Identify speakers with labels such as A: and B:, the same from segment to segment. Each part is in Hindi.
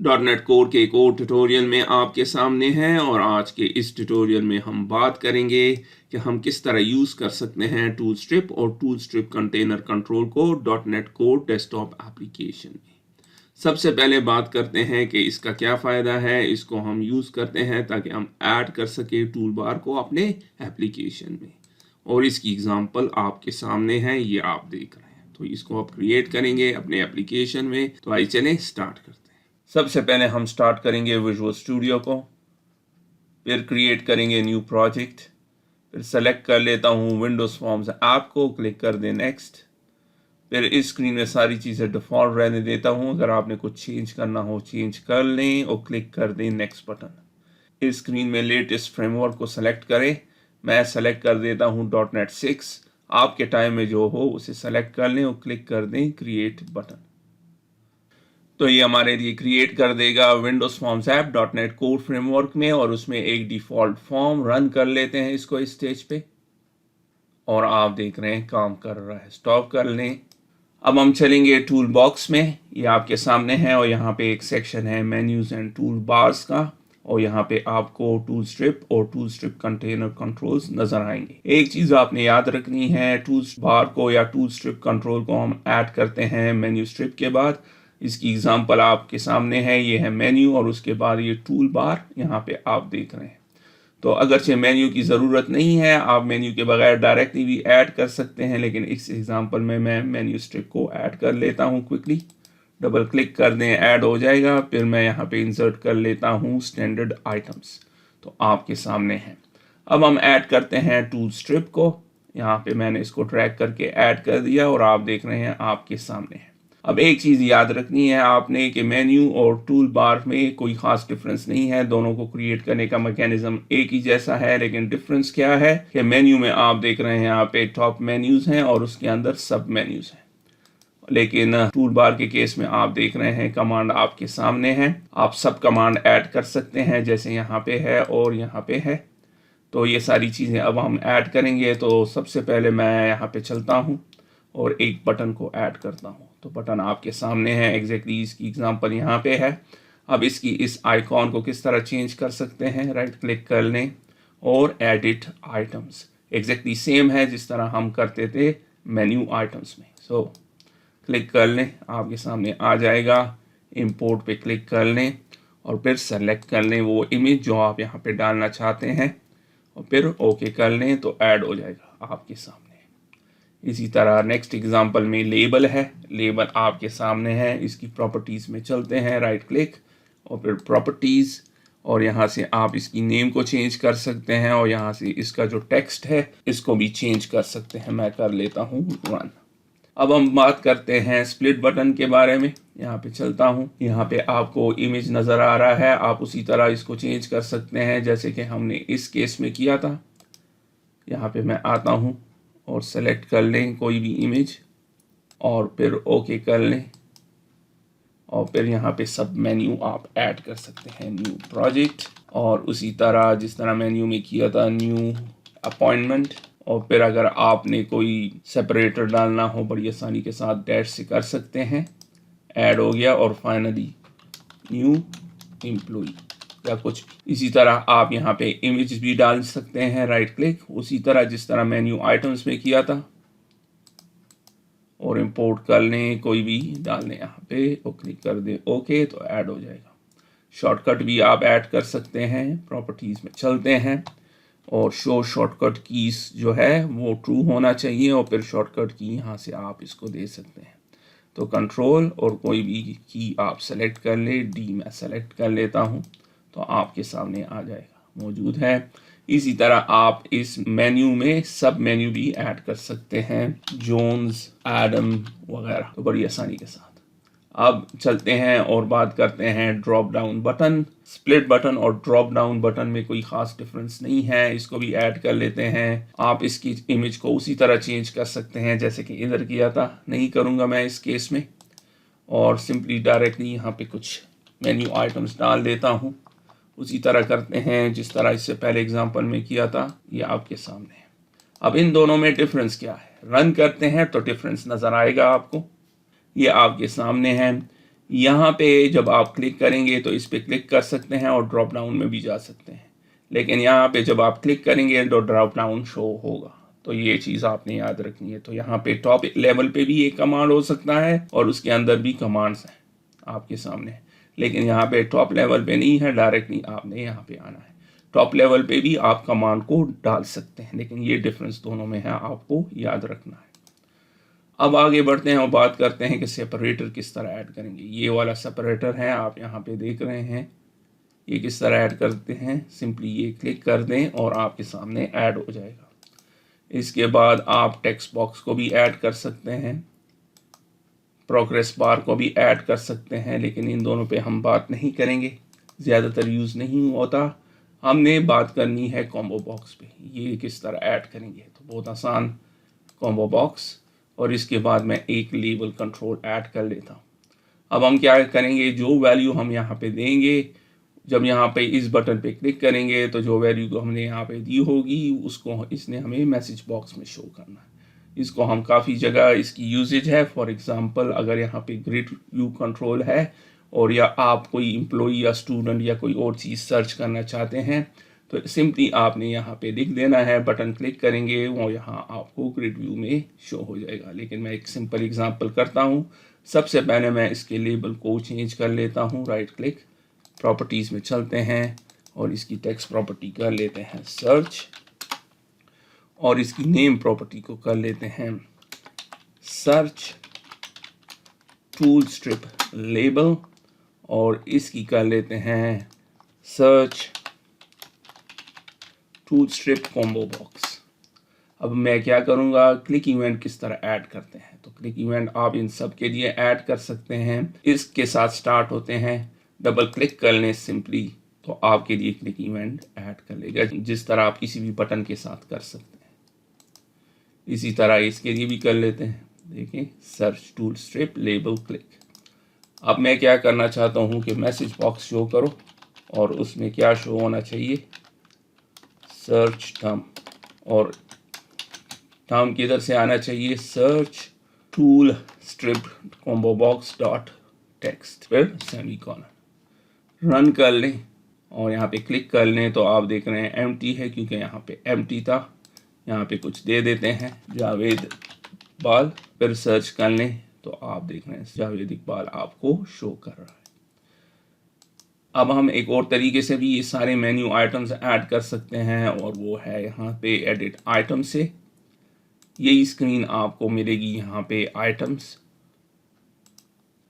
A: .NET कोर के एक और ट्यूटोरियल में आपके सामने हैं और आज के इस ट्यूटोरियल में हम बात करेंगे कि हम किस तरह यूज़ कर सकते हैं टूलस्ट्रिप और टूलस्ट्रिप कंटेनर कंट्रोल को .NET कोर डेस्कटॉप एप्लीकेशन में। सबसे पहले बात करते हैं कि इसका क्या फ़ायदा है। इसको हम यूज़ करते हैं ताकि हम ऐड कर सके टूल बार को अपने एप्लीकेशन में, और इसकी एग्जांपल आपके सामने है, ये आप देख रहे हैं। तो इसको आप क्रिएट करेंगे अपने एप्लीकेशन में। तो आइए चलें स्टार्ट करते हैं। सबसे पहले हम स्टार्ट करेंगे विजुअल स्टूडियो को, फिर क्रिएट करेंगे न्यू प्रोजेक्ट, फिर सेलेक्ट कर लेता हूँ विंडोज़ फॉर्म्स ऐप को, क्लिक कर दें नेक्स्ट। फिर इस स्क्रीन में सारी चीज़ें डिफ़ॉल्ट रहने देता हूँ, अगर आपने कुछ चेंज करना हो चेंज कर लें और क्लिक कर दें नेक्स्ट बटन। इस स्क्रीन में लेटेस्ट फ्रेमवर्क को सेलेक्ट करें, मैं सेलेक्ट कर देता हूँ .NET 6। आपके टाइम में जो हो उसे सेलेक्ट कर लें और क्लिक कर दें क्रिएट बटन। तो ये हमारे लिए क्रिएट कर देगा Windows forms app .NET core framework में, और उसमें एक डिफ़ॉल्ट फॉर्म रन कर लेते हैं इसको इस स्टेज पे, और आप देख रहे हैं काम कर रहा है। स्टॉप कर लें। अब हम चलेंगे टूल बॉक्स में, ये आपके सामने है, और यहाँ पे एक सेक्शन है मेन्यूज़ एंड टूल बार्स का, और यहाँ पे आपको टूल स्ट्रिप और टूल स्ट्रिप कंटेनर कंट्रोल्स नजर आएंगे। एक चीज़ आपने याद रखनी है, टूल बार को या टूल स्ट्रिप कंट्रोल को हम ऐड करते हैं मेन्यू स्ट्रिप के बाद। इसकी एग्जांपल आपके सामने है, ये है मेन्यू और उसके बाद ये टूल बार यहाँ पे आप देख रहे हैं। तो अगरचे मेन्यू की ज़रूरत नहीं है, आप मेन्यू के बगैर डायरेक्टली भी ऐड कर सकते हैं, लेकिन इस एग्जांपल में मैं मेन्यू स्ट्रिप को ऐड कर लेता हूँ क्विकली। डबल क्लिक कर दें, ऐड हो जाएगा। फिर मैं यहाँ पे इंसर्ट कर लेता हूँ स्टैंडर्ड आइटम्स, तो आपके सामने है। अब हम ऐड करते हैं टूल स्ट्रिप को, यहाँ पे मैंने इसको ड्रैग करके ऐड कर दिया और आप देख रहे हैं आपके सामने है। अब एक चीज़ याद रखनी है आपने कि मेन्यू और टूल बार में कोई ख़ास डिफरेंस नहीं है, दोनों को क्रिएट करने का मैकेनिज्म एक ही जैसा है, लेकिन डिफरेंस क्या है कि मेन्यू में आप देख रहे हैं यहाँ पे टॉप मेन्यूज़ हैं और उसके अंदर सब मेन्यूज़ हैं, लेकिन टूल बार के केस में आप देख रहे हैं कमांड आपके सामने है। आप सब कमांड ऐड कर सकते हैं, जैसे यहाँ पे है और यहाँ पे है। तो ये सारी चीज़ें अब हम ऐड करेंगे। तो सबसे पहले मैं यहाँ पे चलता हूँ और एक बटन को ऐड करता हूँ। तो बटन आपके सामने है, एग्जैक्टली इसकी एग्जांपल यहाँ पे है। अब इसकी इस आइकॉन को किस तरह चेंज कर सकते हैं, राइट क्लिक कर लें और एडिट आइटम्स, एग्जैक्टली सेम है जिस तरह हम करते थे मेन्यू आइटम्स में। सो क्लिक कर लें, आपके सामने आ जाएगा। इंपोर्ट पे क्लिक कर लें और फिर सेलेक्ट कर लें वो इमेज जो आप यहाँ पे डालना चाहते हैं, और फिर ओके कर लें तो ऐड हो जाएगा आपके सामने। इसी तरह नेक्स्ट एग्जांपल में लेबल है, लेबल आपके सामने है। इसकी प्रॉपर्टीज़ में चलते हैं, राइट क्लिक और फिर प्रॉपर्टीज़, और यहाँ से आप इसकी नेम को चेंज कर सकते हैं, और यहाँ से इसका जो टेक्स्ट है इसको भी चेंज कर सकते हैं। मैं कर लेता हूँ रन। अब हम बात करते हैं स्प्लिट बटन के बारे में। यहाँ पे चलता हूँ, यहाँ पे आपको इमेज नज़र आ रहा है, आप उसी तरह इसको चेंज कर सकते हैं जैसे कि हमने इस केस में किया था। यहाँ पे मैं आता हूँ और सेलेक्ट कर लें कोई भी इमेज और फिर ओके कर लें, और फिर यहाँ पे सब मेन्यू आप ऐड कर सकते हैं, न्यू प्रोजेक्ट, और उसी तरह जिस तरह मेन्यू में किया था न्यू अपॉइंटमेंट। और फिर अगर आपने कोई सेपरेटर डालना हो बड़ी आसानी के साथ डैश से कर सकते हैं, ऐड हो गया। और फाइनली न्यू एम्प्लॉई या कुछ इसी तरह आप यहाँ पे इमेज भी डाल सकते हैं, राइट क्लिक उसी तरह जिस तरह मेन्यू आइटम्स में किया था, और इंपोर्ट कर लें कोई भी डाल लें यहाँ पे और क्लिक कर दें ओके तो ऐड हो जाएगा। शॉर्टकट भी आप ऐड कर सकते हैं, प्रॉपर्टीज़ में चलते हैं और शो शॉर्टकट कीज जो है वो ट्रू होना चाहिए, और फिर शॉर्टकट की यहाँ से आप इसको दे सकते हैं। तो कंट्रोल और कोई भी की आप सेलेक्ट कर ले, डी मैं सेलेक्ट कर लेता हूँ तो आपके सामने आ जाएगा, मौजूद है। इसी तरह आप इस मेन्यू में सब मेन्यू भी ऐड कर सकते हैं, जोन्स, एडम वगैरह, तो बड़ी आसानी के साथ। अब चलते हैं और बात करते हैं drop down button. Split button और ड्रॉप डाउन बटन में कोई ख़ास डिफरेंस नहीं है, इसको भी ऐड कर लेते हैं। आप इसकी इमेज को उसी तरह चेंज कर सकते हैं जैसे कि इधर किया था, नहीं करूँगा मैं इस केस में, और सिंपली डायरेक्टली यहाँ पे कुछ मेन्यू आइटम्स डाल देता हूँ। उसी तरह करते हैं जिस तरह इससे पहले एग्जाम्पल में किया था, ये आपके सामने है। अब इन दोनों में डिफरेंस क्या है, रन करते हैं तो डिफरेंस नज़र आएगा आपको। ये आपके सामने है, यहाँ पे जब आप क्लिक करेंगे तो इस पे क्लिक कर सकते हैं और ड्रॉप डाउन में भी जा सकते हैं, लेकिन यहाँ पे जब आप क्लिक करेंगे तो ड्रॉप डाउन शो होगा। तो ये चीज़ आपने याद रखनी है। तो यहाँ पे टॉप लेवल पे भी एक कमांड हो सकता है और उसके अंदर भी कमांड्स हैं आपके सामने, लेकिन यहाँ पे टॉप लेवल पे नहीं है, डायरेक्टली आपने यहाँ पे आना है। टॉप लेवल पे भी आप कमांड को डाल सकते हैं, लेकिन ये डिफरेंस दोनों में है, आपको याद रखना है। अब आगे बढ़ते हैं और बात करते हैं कि सेपरेटर किस तरह ऐड करेंगे। ये वाला सेपरेटर है, आप यहाँ पे देख रहे हैं। ये किस तरह ऐड करते हैं, सिंपली ये क्लिक कर दें और आपके सामने ऐड हो जाएगा। इसके बाद आप टेक्स्ट बॉक्स को भी ऐड कर सकते हैं, प्रोग्रेस बार को भी ऐड कर सकते हैं, लेकिन इन दोनों पे हम बात नहीं करेंगे, ज़्यादातर यूज़ नहीं होता। हमने बात करनी है कॉम्बो बॉक्स पे, ये किस तरह ऐड करेंगे। तो बहुत आसान, कॉम्बो बॉक्स, और इसके बाद मैं एक लेबल कंट्रोल ऐड कर लेता हूँ। अब हम क्या करेंगे, जो वैल्यू हम यहाँ पे देंगे, जब यहाँ पे इस बटन पे क्लिक करेंगे तो जो वैल्यू को हमने यहाँ पे दी होगी उसको इसने हमें मैसेज बॉक्स में शो करना है। इसको हम काफ़ी जगह इसकी यूजेज है। फॉर एग्जांपल, अगर यहाँ पे ग्रिड व्यू कंट्रोल है और या आप कोई एम्प्लॉई या स्टूडेंट या कोई और चीज़ सर्च करना चाहते हैं तो सिंपली आपने यहाँ पे लिख देना है, बटन क्लिक करेंगे वो यहाँ आपको ग्रिड व्यू में शो हो जाएगा। लेकिन मैं एक सिंपल एग्जांपल करता हूँ। सबसे पहले मैं इसके लेबल को चेंज कर लेता हूँ, राइट क्लिक, प्रॉपर्टीज़ में चलते हैं और इसकी टेक्स्ट प्रॉपर्टी कर लेते हैं सर्च, और इसकी नेम प्रॉपर्टी को कर लेते हैं सर्च टूल स्ट्रिप लेबल, और इसकी कर लेते हैं search tool strip combo box. अब मैं क्या करूँगा, क्लिक इवेंट किस तरह ऐड करते हैं। तो क्लिक इवेंट आप इन सब के लिए ऐड कर सकते हैं। इसके साथ स्टार्ट होते हैं, डबल क्लिक कर लें सिंपली तो आपके लिए क्लिक इवेंट ऐड कर लेगा, जिस तरह आप किसी भी बटन के साथ कर सकते हैं। इसी तरह इसके लिए भी कर लेते हैं, देखें, search tool strip label click. अब मैं क्या करना चाहता हूँ कि मैसेज बॉक्स शो करो, और उसमें क्या शो होना चाहिए, सर्च टर्म, और टर्म किधर से आना चाहिए, search tool strip combo box dot text, फिर सेमीकोलन। रन कर लें और यहाँ पे क्लिक कर लें तो आप देख रहे हैं एम्प्टी है, क्योंकि यहाँ पे एम्प्टी था। यहाँ पे कुछ दे देते हैं, जावेद इकबाल, फिर सर्च कर लें तो आप देख रहे हैं जावेद इकबाल आपको शो कर रहा है। अब हम एक और तरीके से भी ये सारे मेन्यू आइटम्स ऐड कर सकते हैं, और वो है यहाँ पे एडिट आइटम से। यही स्क्रीन आपको मिलेगी यहाँ पे आइटम्स,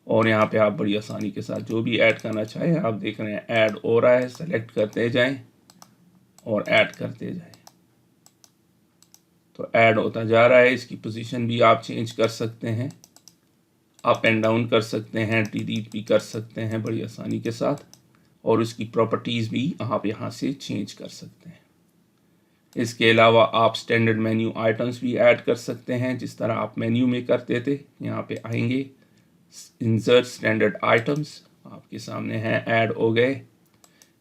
A: और यहाँ पे आप बड़ी आसानी के साथ जो भी ऐड करना चाहें, आप देख रहे हैं ऐड हो रहा है, सेलेक्ट करते जाएं और ऐड करते जाएं तो ऐड होता जा रहा है। इसकी पोजीशन भी आप चेंज कर सकते हैं, अप एंड डाउन कर सकते हैं, डिलीट भी कर सकते हैं बड़ी आसानी के साथ, और उसकी प्रॉपर्टीज़ भी आप यहाँ से चेंज कर सकते हैं। इसके अलावा आप स्टैंडर्ड मेन्यू आइटम्स भी ऐड कर सकते हैं, जिस तरह आप मेन्यू में करते थे। यहाँ पे आएंगे, इंसर्ट स्टैंडर्ड आइटम्स, आपके सामने हैं, ऐड हो गए।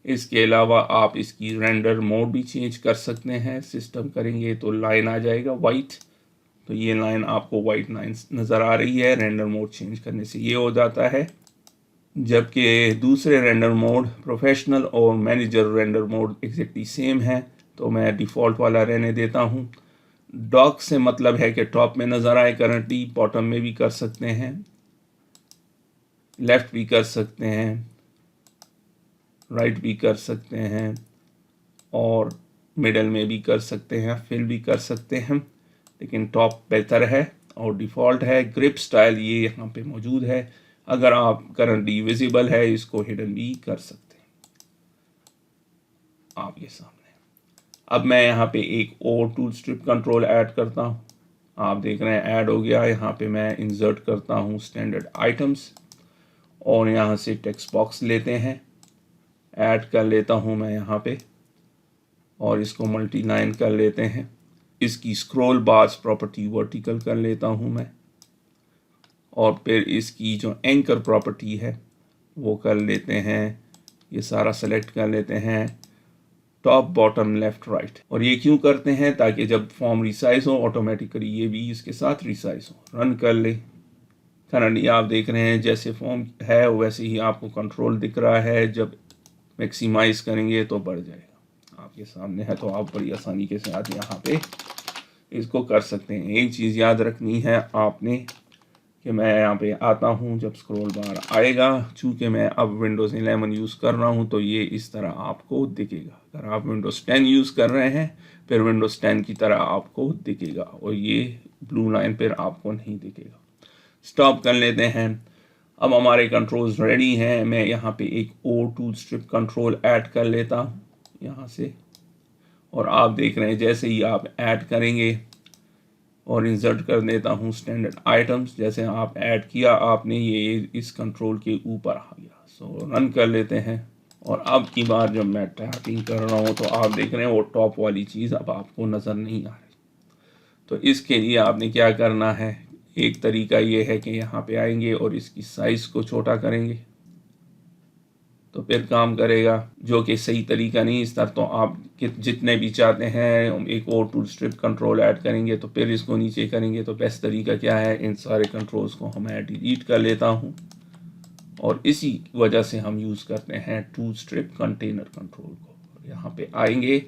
A: इसके अलावा आप इसकी रेंडर मोड भी चेंज कर सकते हैं। सिस्टम करेंगे तो लाइन आ जाएगा वाइट, तो ये लाइन आपको वाइट लाइन नज़र आ रही है। रेंडर मोड चेंज करने से ये हो जाता है, जबकि दूसरे रेंडर मोड प्रोफेशनल और manager render mode exactly same है, तो मैं डिफ़ॉल्ट वाला रहने देता हूँ। डॉक से मतलब है कि टॉप में नज़र आए करंटली, बॉटम में भी कर सकते हैं, लेफ़्ट भी कर सकते हैं, राइट भी कर सकते हैं, और मिडल में भी कर सकते हैं, फिल भी कर सकते हैं, लेकिन टॉप बेहतर है और डिफ़ॉल्ट है। ग्रिप स्टाइल ये यहाँ पे मौजूद है, अगर आप करंटली विजिबल है इसको हिडन भी कर सकते हैं आपके सामने। अब मैं यहाँ पे एक और टूल स्ट्रिप कंट्रोल ऐड करता हूँ, आप देख रहे हैं ऐड हो गया। यहाँ पे मैं इंसर्ट करता हूँ स्टैंडर्ड आइटम्स, और यहाँ से टेक्स्ट बॉक्स लेते हैं, ऐड कर लेता हूँ मैं यहाँ पे, और इसको मल्टी लाइन कर लेते हैं। इसकी स्क्रॉल बार्स प्रॉपर्टी वर्टिकल कर लेता हूँ मैं, और फिर इसकी जो एंकर प्रॉपर्टी है वो कर लेते हैं, ये सारा सेलेक्ट कर लेते हैं, टॉप बॉटम लेफ़्ट राइट। और ये क्यों करते हैं, ताकि जब फॉर्म रिसाइज हो ऑटोमेटिकली ये भी इसके साथ रिसाइज हो। रन कर ले, करंटली आप देख रहे हैं जैसे फॉर्म है वैसे ही आपको कंट्रोल दिख रहा है। जब मैक्सिमाइज करेंगे तो बढ़ जाएगा, आपके सामने है, तो आप बड़ी आसानी के साथ यहाँ पे इसको कर सकते हैं। एक चीज़ याद रखनी है आपने कि मैं यहाँ पे आता हूँ, जब स्क्रॉल बार आएगा, चूँकि मैं अब विंडोज़ 11 यूज़ कर रहा हूँ तो ये इस तरह आपको दिखेगा। अगर आप विंडोज़ 10 यूज़ कर रहे हैं फिर विंडोज़ 10 की तरह आपको दिखेगा और ये ब्लू लाइन पर आपको नहीं दिखेगा। स्टॉप कर लेते हैं। अब हमारे कंट्रोल्स रेडी हैं। मैं यहाँ पे एक और टूल स्ट्रिप कंट्रोल ऐड कर लेता हूँ यहाँ से, और आप देख रहे हैं जैसे ही आप ऐड करेंगे और इंसर्ट कर देता हूँ स्टैंडर्ड आइटम्स, जैसे आप ऐड किया आपने ये इस कंट्रोल के ऊपर आ गया। सो रन कर लेते हैं और अब की बार जब मैं टाइपिंग कर रहा हूँ तो आप देख रहे हैं वो टॉप वाली चीज़ अब आपको नज़र नहीं आ रही। तो इसके लिए आपने क्या करना है, एक तरीका ये है कि यहाँ पे आएंगे और इसकी साइज़ को छोटा करेंगे तो फिर काम करेगा, जो कि सही तरीका नहीं। इस तरह तो आप जितने भी चाहते हैं एक और टूल स्ट्रिप कंट्रोल ऐड करेंगे तो फिर इसको नीचे करेंगे। तो बेस्ट तरीका क्या है, इन सारे कंट्रोल्स को मैं डिलीट कर लेता हूँ और इसी वजह से हम यूज़ करते हैं टूल स्ट्रिप कंटेनर कंट्रोल को। यहाँ पे आएंगे,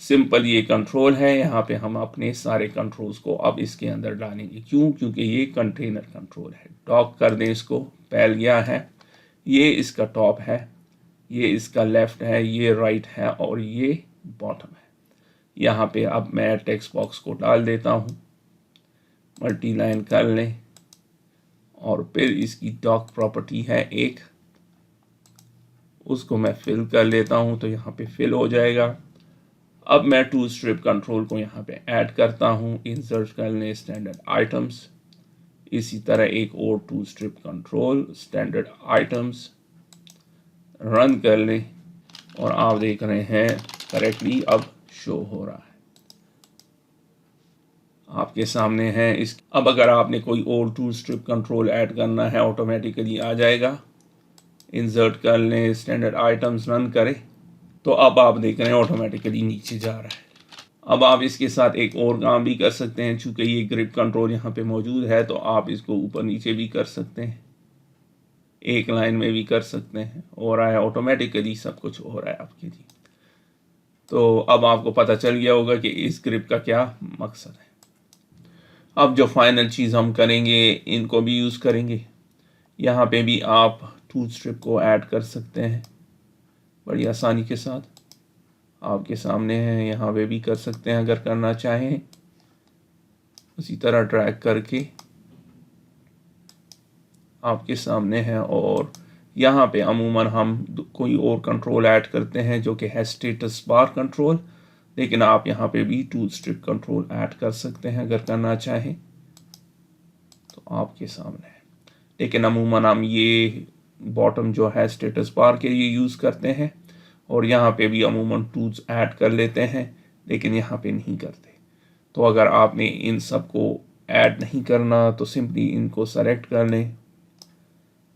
A: सिंपल ये कंट्रोल है, यहाँ पे हम अपने सारे कंट्रोल्स को अब इसके अंदर डालेंगे। क्यों? क्योंकि ये कंटेनर कंट्रोल है। डॉक कर दें इसको, फैल गया है, ये इसका टॉप है, ये इसका लेफ्ट है, ये राइट है और ये बॉटम है। यहाँ पे अब मैं टेक्स्ट बॉक्स को डाल देता हूँ, मल्टी लाइन कर लें और फिर इसकी डॉक प्रॉपर्टी है एक, उसको मैं फिल कर लेता हूँ तो यहाँ पे फिल हो जाएगा। अब मैं टूल स्ट्रिप कंट्रोल को यहाँ पे ऐड करता हूँ, इंसर्ट कर लें स्टैंडर्ड आइटम्स, इसी तरह एक और tool strip control standard items, run कर लें और आप देख रहे हैं करेक्टली अब शो हो रहा है, आपके सामने है। इस अब अगर आपने कोई और टूल स्ट्रिप कंट्रोल ऐड करना है ऑटोमेटिकली आ जाएगा। इंसर्ट कर लें स्टैंडर्ड आइटम्स, रन करें तो अब आप देख रहे हैं ऑटोमेटिकली नीचे जा रहा है। अब आप इसके साथ एक और काम भी कर सकते हैं, चूँकि ये ग्रिप कंट्रोल यहाँ पे मौजूद है तो आप इसको ऊपर नीचे भी कर सकते हैं, एक लाइन में भी कर सकते हैं, हो रहा है ऑटोमेटिकली, सब कुछ हो रहा है आपके लिए। तो अब आपको पता चल गया होगा कि इस ग्रिप का क्या मकसद है। अब जो फाइनल चीज़ हम करेंगे इनको भी यूज़ करेंगे। यहाँ पे भी आप टूल स्ट्रिप को ऐड कर सकते हैं बड़ी आसानी के साथ, आपके सामने है, यहाँ पे भी कर सकते हैं अगर करना चाहें। उसी तरह ड्रैग करके आपके सामने है और यहाँ पे अमूमन हम कोई और कंट्रोल ऐड करते हैं जो कि है स्टेटस बार कंट्रोल, लेकिन आप यहाँ पे भी टूल स्ट्रिप कंट्रोल ऐड कर सकते हैं अगर करना चाहें तो आपके सामने है। लेकिन अमूमन हम ये बॉटम जो है स्टेटस बार के लिए यूज़ करते हैं और यहाँ पे भी अमूमन टूल्स ऐड कर लेते हैं लेकिन यहाँ पे नहीं करते। तो अगर आपने इन सब को ऐड नहीं करना तो सिंपली इनको सेलेक्ट कर लें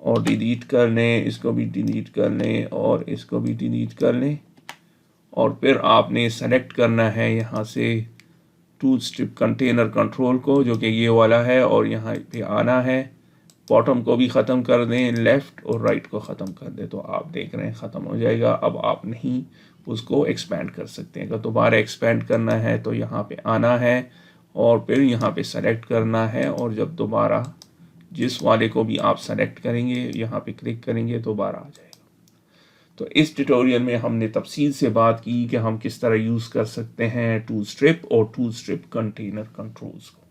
A: और डिलीट कर लें, इसको भी डिलीट कर लें और इसको भी डिलीट कर लें और फिर आपने सेलेक्ट करना है यहाँ से टूल स्ट्रिप कंटेनर कंट्रोल को, जो कि ये वाला है, और यहाँ पे आना है, बॉटम को भी ख़त्म कर दें, लेफ़्ट और राइट को ख़त्म कर दें तो आप देख रहे हैं ख़त्म हो जाएगा। अब आप नहीं उसको एक्सपेंड कर सकते हैं। अगर दोबारा एक्सपेंड करना है तो यहाँ पे आना है और फिर यहाँ पे सेलेक्ट करना है और जब दोबारा जिस वाले को भी आप सेलेक्ट करेंगे यहाँ पे क्लिक करेंगे दोबारा आ जाएगा। तो इस ट्यूटोरियल में हमने तफसील से बात की कि हम किस तरह यूज़ कर सकते हैं टूल स्ट्रिप और टूल स्ट्रिप कंटेनर कंट्रोल्स को।